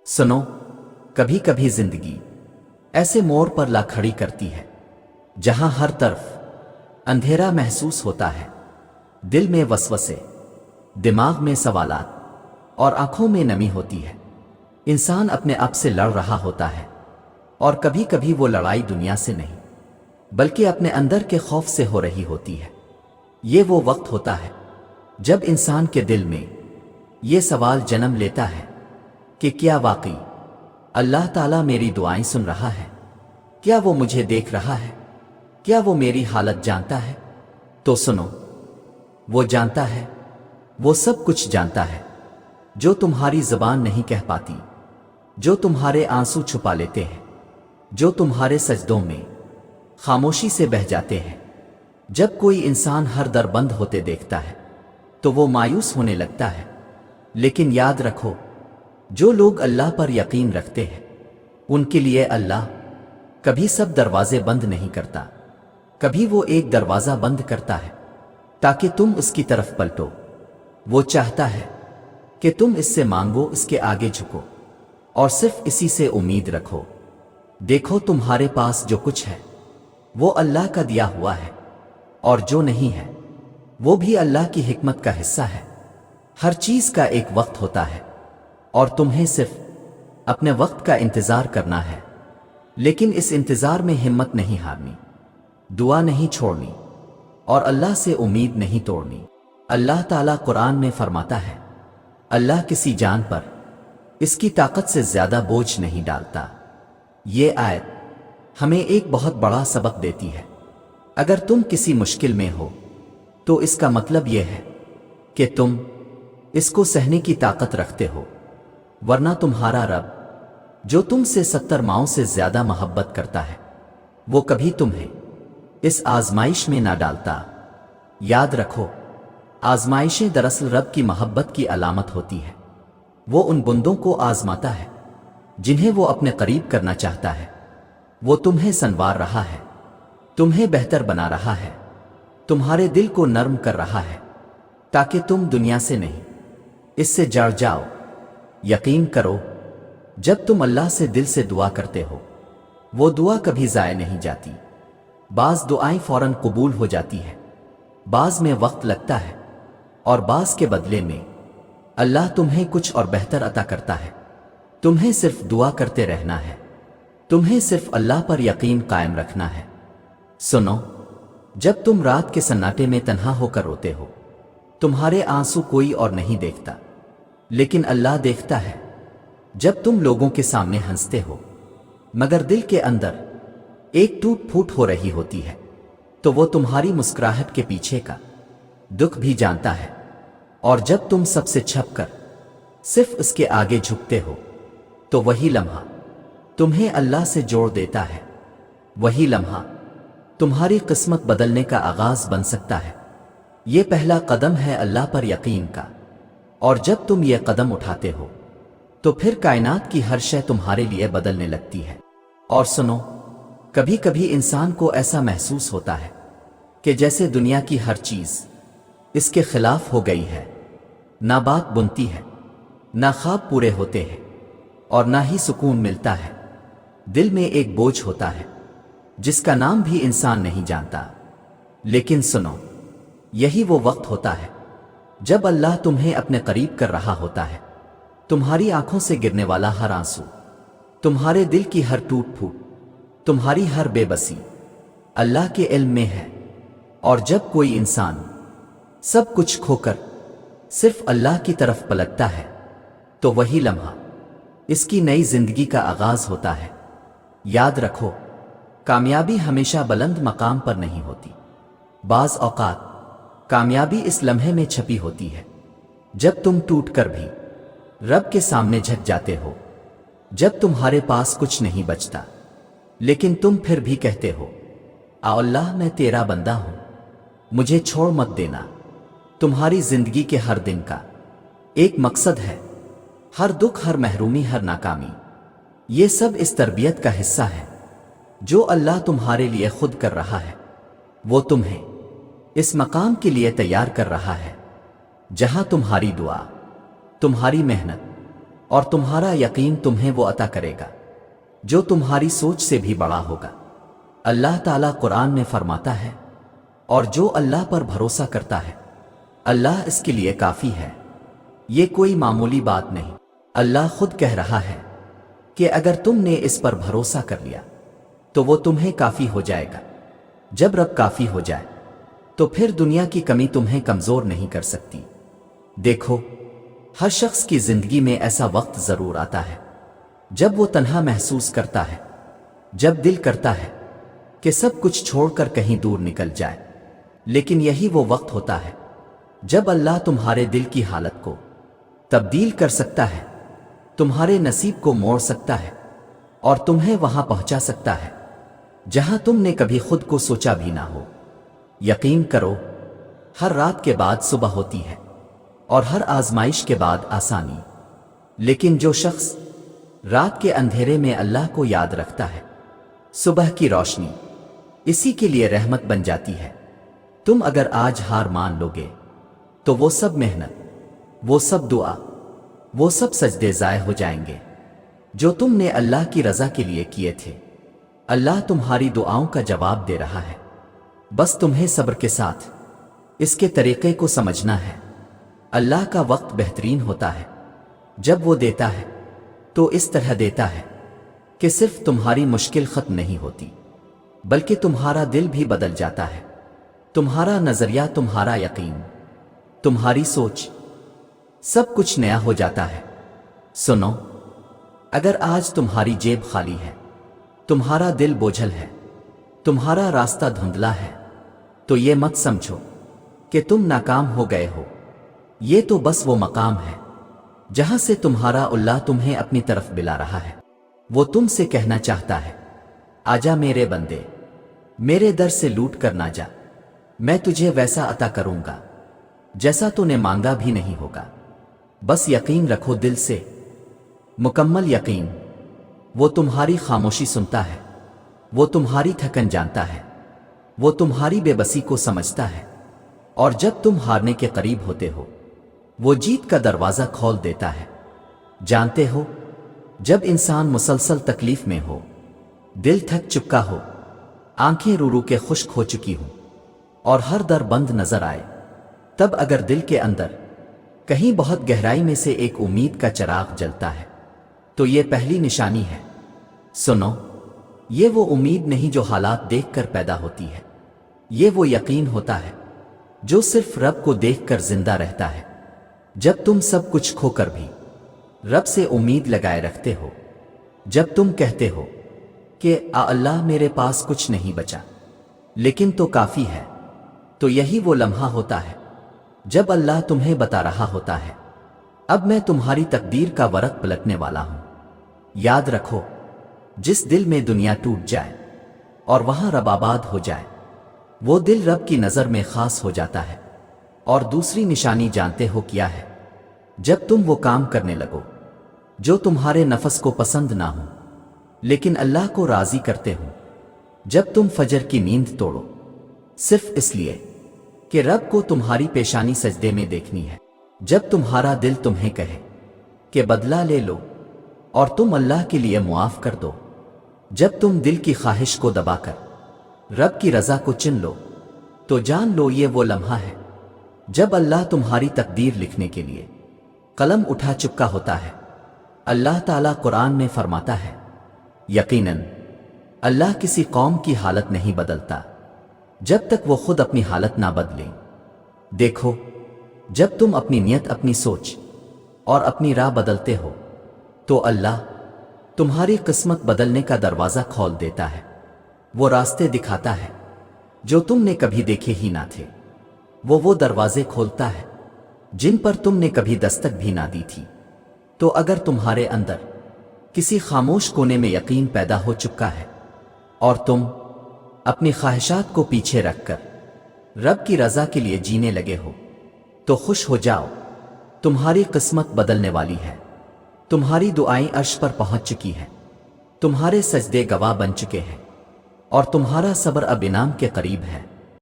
सुनो, कभी कभी जिंदगी ऐसे मोड़ पर ला खड़ी करती है जहां हर तरफ अंधेरा महसूस होता है, दिल में वसवसे, दिमाग में सवालात और आंखों में नमी होती है। इंसान अपने आप से लड़ रहा होता है और कभी कभी वो लड़ाई दुनिया से नहीं बल्कि अपने अंदर के खौफ से हो रही होती है। ये वो वक्त होता है जब इंसान के दिल में ये सवाल जन्म लेता है कि क्या वाकई अल्लाह ताला मेरी दुआएं सुन रहा है? क्या वो मुझे देख रहा है? क्या वो मेरी हालत जानता है? तो सुनो, वो जानता है, वो सब कुछ जानता है जो तुम्हारी ज़बान नहीं कह पाती, जो तुम्हारे आंसू छुपा लेते हैं, जो तुम्हारे सजदों में खामोशी से बह जाते हैं। जब कोई इंसान हर दर बंद होते देखता है तो वो मायूस होने लगता है, लेकिन याद रखो, जो लोग अल्लाह पर यकीन रखते हैं उनके लिए अल्लाह कभी सब दरवाजे बंद नहीं करता। कभी वो एक दरवाज़ा बंद करता है ताकि तुम उसकी तरफ पलटो। वो चाहता है कि तुम इससे मांगो, इसके आगे झुको और सिर्फ इसी से उम्मीद रखो। देखो, तुम्हारे पास जो कुछ है वो अल्लाह का दिया हुआ है और जो नहीं है वो भी अल्लाह की हिकमत का हिस्सा है। हर चीज का एक वक्त होता है और तुम्हें सिर्फ अपने वक्त का इंतजार करना है, लेकिन इस इंतजार में हिम्मत नहीं हारनी, दुआ नहीं छोड़नी और अल्लाह से उम्मीद नहीं तोड़नी। अल्लाह ताला कुरान में फरमाता है, अल्लाह किसी जान पर इसकी ताकत से ज्यादा बोझ नहीं डालता। ये आयत हमें एक बहुत बड़ा सबक देती है। अगर तुम किसी मुश्किल में हो तो इसका मतलब यह है कि तुम इसको सहने की ताकत रखते हो, वरना तुम्हारा रब जो तुमसे 70 माओं से ज्यादा मोहब्बत करता है वो कभी तुम्हें इस आजमाइश में ना डालता। याद रखो, आजमाइशें दरअसल रब की मोहब्बत की अलामत होती है। वो उन बंदों को आजमाता है जिन्हें वो अपने करीब करना चाहता है। वो तुम्हें संवार रहा है, तुम्हें बेहतर बना रहा है, तुम्हारे दिल को नर्म कर रहा है ताकि तुम दुनिया से नहीं इससे जड़ जाओ। यकीन करो, जब तुम अल्लाह से दिल से दुआ करते हो वो दुआ कभी ज़ाय नहीं जाती। बाज़ दुआएं फौरन कबूल हो जाती है, बाज़ में वक्त लगता है और बाज़ के बदले में अल्लाह तुम्हें कुछ और बेहतर अता करता है। तुम्हें सिर्फ दुआ करते रहना है, तुम्हें सिर्फ अल्लाह पर यकीन कायम रखना है। सुनो, जब तुम रात के सन्नाटे में तन्हा होकर रोते हो, तुम्हारे आंसू कोई और नहीं देखता, लेकिन अल्लाह देखता है। जब तुम लोगों के सामने हंसते हो मगर दिल के अंदर एक टूट फूट हो रही होती है, तो वो तुम्हारी मुस्कुराहट के पीछे का दुख भी जानता है। और जब तुम सबसे छपकर सिर्फ उसके आगे झुकते हो तो वही लम्हा तुम्हें अल्लाह से जोड़ देता है। वही लम्हा तुम्हारी किस्मत बदलने का आगाज बन सकता है। ये पहला कदम है अल्लाह पर यकीन का, और जब तुम ये कदम उठाते हो तो फिर कायनात की हर शय तुम्हारे लिए बदलने लगती है। और सुनो, कभी कभी इंसान को ऐसा महसूस होता है कि जैसे दुनिया की हर चीज इसके खिलाफ हो गई है। ना बात बुनती है, ना ख्वाब पूरे होते हैं और ना ही सुकून मिलता है। दिल में एक बोझ होता है जिसका नाम भी इंसान नहीं जानता। लेकिन सुनो, यही वो वक्त होता है जब अल्लाह तुम्हें अपने करीब कर रहा होता है। तुम्हारी आंखों से गिरने वाला हर आंसू, तुम्हारे दिल की हर टूट फूट, तुम्हारी हर बेबसी अल्लाह के इल्म में है। और जब कोई इंसान सब कुछ खोकर सिर्फ अल्लाह की तरफ पलटता है तो वही लम्हा इसकी नई जिंदगी का आगाज होता है। याद रखो, कामयाबी हमेशा बुलंद मकाम पर नहीं होती। बाज औकात कामयाबी इस लम्हे में छपी होती है जब तुम टूट कर भी रब के सामने झुक जाते हो। जब तुम्हारे पास कुछ नहीं बचता लेकिन तुम फिर भी कहते हो, आ अल्लाह, मैं तेरा बंदा हूं, मुझे छोड़ मत देना। तुम्हारी जिंदगी के हर दिन का एक मकसद है, हर दुख, हर महरूमी, हर नाकामी, ये सब इस तरबियत का हिस्सा है जो अल्लाह तुम्हारे लिए खुद कर रहा है। वो तुम्हें इस मकाम के लिए तैयार कर रहा है जहां तुम्हारी दुआ, तुम्हारी मेहनत اور تمہارا یقین تمہیں وہ عطا کرے گا جو تمہاری سوچ سے بھی بڑا ہوگا۔ اللہ تعالیٰ قرآن میں فرماتا ہے، اور جو اللہ پر بھروسہ کرتا ہے اللہ اس کے لیے کافی ہے۔ یہ کوئی معمولی بات نہیں۔ اللہ خود کہہ رہا ہے کہ اگر تم نے اس پر بھروسہ کر لیا تو وہ تمہیں کافی ہو جائے گا۔ جب رب کافی ہو جائے تو پھر دنیا کی کمی تمہیں کمزور نہیں کر سکتی۔ دیکھو، ہر شخص کی زندگی میں ایسا وقت ضرور آتا ہے جب وہ تنہا محسوس کرتا ہے، جب دل کرتا ہے کہ سب کچھ چھوڑ کر کہیں دور نکل جائے، لیکن یہی وہ وقت ہوتا ہے جب اللہ تمہارے دل کی حالت کو تبدیل کر سکتا ہے، تمہارے نصیب کو موڑ سکتا ہے اور تمہیں وہاں پہنچا سکتا ہے جہاں تم نے کبھی خود کو سوچا بھی نہ ہو۔ یقین کرو، ہر رات کے بعد صبح ہوتی ہے اور ہر آزمائش کے بعد آسانی، لیکن جو شخص رات کے اندھیرے میں اللہ کو یاد رکھتا ہے، صبح کی روشنی اسی کے لیے رحمت بن جاتی ہے۔ تم اگر آج ہار مان لوگے تو وہ سب محنت، وہ سب دعا، وہ سب سجدے ضائع ہو جائیں گے جو تم نے اللہ کی رضا کے لیے کیے تھے۔ اللہ تمہاری دعاؤں کا جواب دے رہا ہے، بس تمہیں صبر کے ساتھ اس کے طریقے کو سمجھنا ہے۔ اللہ کا وقت بہترین ہوتا ہے، جب وہ دیتا ہے تو اس طرح دیتا ہے کہ صرف تمہاری مشکل ختم نہیں ہوتی بلکہ تمہارا دل بھی بدل جاتا ہے، تمہارا نظریہ، تمہارا یقین، تمہاری سوچ، سب کچھ نیا ہو جاتا ہے۔ سنو، اگر آج تمہاری جیب خالی ہے، تمہارا دل بوجھل ہے، تمہارا راستہ دھندلا ہے، تو یہ مت سمجھو کہ تم ناکام ہو گئے ہو۔ یہ تو بس وہ مقام ہے جہاں سے تمہارا اللہ تمہیں اپنی طرف بلا رہا ہے۔ وہ تم سے کہنا چاہتا ہے، آجا میرے بندے، میرے در سے لوٹ کر نہ جا، میں تجھے ویسا عطا کروں گا جیسا تو نے مانگا بھی نہیں ہوگا۔ بس یقین رکھو دل سے، مکمل یقین۔ وہ تمہاری خاموشی سنتا ہے، وہ تمہاری تھکن جانتا ہے، وہ تمہاری بے بسی کو سمجھتا ہے، اور جب تم ہارنے کے قریب ہوتے ہو وہ جیت کا دروازہ کھول دیتا ہے۔ جانتے ہو، جب انسان مسلسل تکلیف میں ہو، دل تھک چکا ہو، آنکھیں رو رو کے خشک ہو چکی ہوں اور ہر در بند نظر آئے، تب اگر دل کے اندر کہیں بہت گہرائی میں سے ایک امید کا چراغ جلتا ہے تو یہ پہلی نشانی ہے۔ سنو، یہ وہ امید نہیں جو حالات دیکھ کر پیدا ہوتی ہے، یہ وہ یقین ہوتا ہے جو صرف رب کو دیکھ کر زندہ رہتا ہے۔ جب تم سب کچھ کھو کر بھی رب سے امید لگائے رکھتے ہو، جب تم کہتے ہو کہ اللہ میرے پاس کچھ نہیں بچا لیکن تو کافی ہے، تو یہی وہ لمحہ ہوتا ہے جب اللہ تمہیں بتا رہا ہوتا ہے، اب میں تمہاری تقدیر کا ورق پلٹنے والا ہوں۔ یاد رکھو، جس دل میں دنیا ٹوٹ جائے اور وہاں رب آباد ہو جائے، وہ دل رب کی نظر میں خاص ہو جاتا ہے۔ اور دوسری نشانی جانتے ہو کیا ہے؟ جب تم وہ کام کرنے لگو جو تمہارے نفس کو پسند نہ ہو لیکن اللہ کو راضی کرتے ہو، جب تم فجر کی نیند توڑو صرف اس لیے کہ رب کو تمہاری پیشانی سجدے میں دیکھنی ہے، جب تمہارا دل تمہیں کہے کہ بدلہ لے لو اور تم اللہ کے لیے معاف کر دو، جب تم دل کی خواہش کو دبا کر رب کی رضا کو چن لو، تو جان لو یہ وہ لمحہ ہے جب اللہ تمہاری تقدیر لکھنے کے لیے قلم اٹھا چکا ہوتا ہے۔ اللہ تعالیٰ قرآن میں فرماتا ہے، یقیناً اللہ کسی قوم کی حالت نہیں بدلتا جب تک وہ خود اپنی حالت نہ بدلیں۔ دیکھو، جب تم اپنی نیت، اپنی سوچ اور اپنی راہ بدلتے ہو تو اللہ تمہاری قسمت بدلنے کا دروازہ کھول دیتا ہے، وہ راستے دکھاتا ہے جو تم نے کبھی دیکھے ہی نہ تھے، وہ دروازے کھولتا ہے جن پر تم نے کبھی دستک بھی نہ دی تھی۔ تو اگر تمہارے اندر کسی خاموش کونے میں یقین پیدا ہو چکا ہے اور تم اپنی خواہشات کو پیچھے رکھ کر رب کی رضا کے لیے جینے لگے ہو، تو خوش ہو جاؤ، تمہاری قسمت بدلنے والی ہے۔ تمہاری دعائیں عرش پر پہنچ چکی ہیں، تمہارے سجدے گواہ بن چکے ہیں اور تمہارا صبر اب انعام کے قریب ہے۔